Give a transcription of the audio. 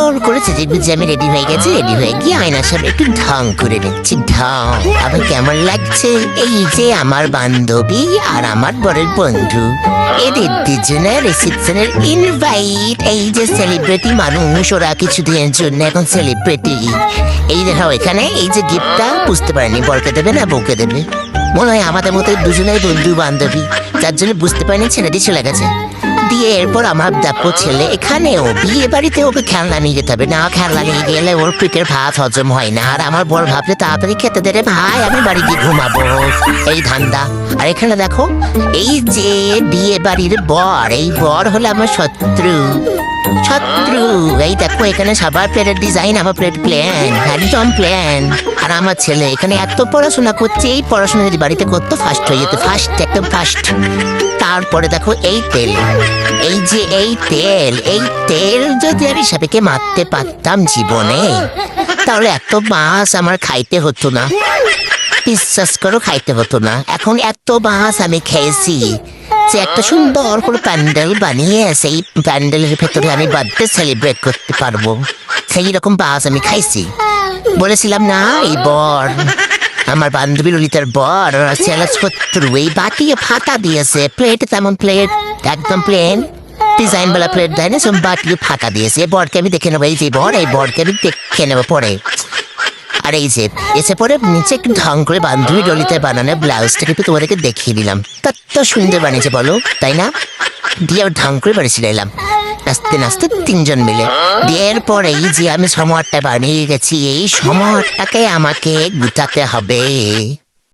সুন্দর করেছে যে বুঝি আমি রেডি হয়ে গেছি, রেডি হয়ে গিয়ে আয়নার সামনে একটু ঢং করে নিচ্ছি। ঢং আবার কেমন লাগছে? এই যে আমার বান্ধবী আর আমার বরের বন্ধু, এদের দুজনের রিসেপশনের ইনভাইট। এই যে সেলিব্রিটি মানুষ, ওরা কিছুদিনের জন্য এখন সেলিব্রিটি। এই দেখো এখানে এই যে গিফটটা বুঝতে পারেনি বরকে দেবে না বউকে দেবে। মনে হয় আমাদের মতো দুজনের বন্ধু বান্ধবী, যার জন্য বুঝতে পারেনি ছেলেটি চলে গেছে। দিয়ে এরপর আমার দেখো ছেলে এখানেও বিয়ে বাড়িতে ওকে খেলনা নিয়ে যেতে হবে, না খেলনা নিয়ে গেলে ওর পেটের ভাত হজম হয় না। আর আমার বর ভাবলে তাড়াতাড়ি খেতে দে রে ভাই, আমি বাড়ি গিয়ে ঘুমাবো, এই ধান্দা। আর এখানে দেখো এই যে বিয়ে বাড়ির বর, এই বর হলো আমার শত্রু। শত্রু এই দেখো এখানে সবার প্লেটের ডিজাইন, আমার প্লেট প্ল্যান, একদম প্ল্যান। আর আমার ছেলে এখানে এত পড়াশোনা করছে, এই পড়াশোনা যদি বাড়িতে করতো ফার্স্ট হয়ে যেত, ফার্স্ট একদম ফার্স্ট। তারপরে দেখো এই তেল, এই যে এই তেল যদি আমি সাপেকে মারতে পারতাম জীবনে, তাহলে এত মাছ আমার খাইতে হতো না, বিশ্বাস করো খাইতে হতো না। এখন এত মাছ আমি খেয়েছি যে একটা সুন্দর করে প্যান্ডেল বানিয়ে সেই প্যান্ডেলের ভেতরে আমি বার্থডে সেলিব্রেট করতে পারবো, সেই রকম মাছ আমি খাইছি। বলেছিলাম না এই বর, আমার বান্ধবী ললিতার বর চ্যালেঞ্জ করতে এই বাটিয়ে ফাটা দিয়েছে, প্লেট তেমন প্লেট একদম প্লেন ডিজাইন वाला প্লেট দেয় না, সব বাটিয়ে ফাটা দিয়েছে। বরকে আমি দেখে নেবো, এই যে বর, এই বরকে আমি দেখে নেবো পরে। আর এই যে এসে পরে নিচে একটু ঢং করে বান্ধবী ললিতার বানানো ব্লাউজটাকে একটু তোমাদেরকে দেখিয়ে দিলাম, কত সুন্দর বানিয়েছে বলো, তাই না? দিয়ে আবার ঢং করে বাড়ি চলে এলাম নাচতে নাচতে তিনজন মিলে। দিয়ে এরপর এই যে আমি সমরটা বানিয়ে গেছি, এই সমরটাকে আমাকে গুটাতে হবে।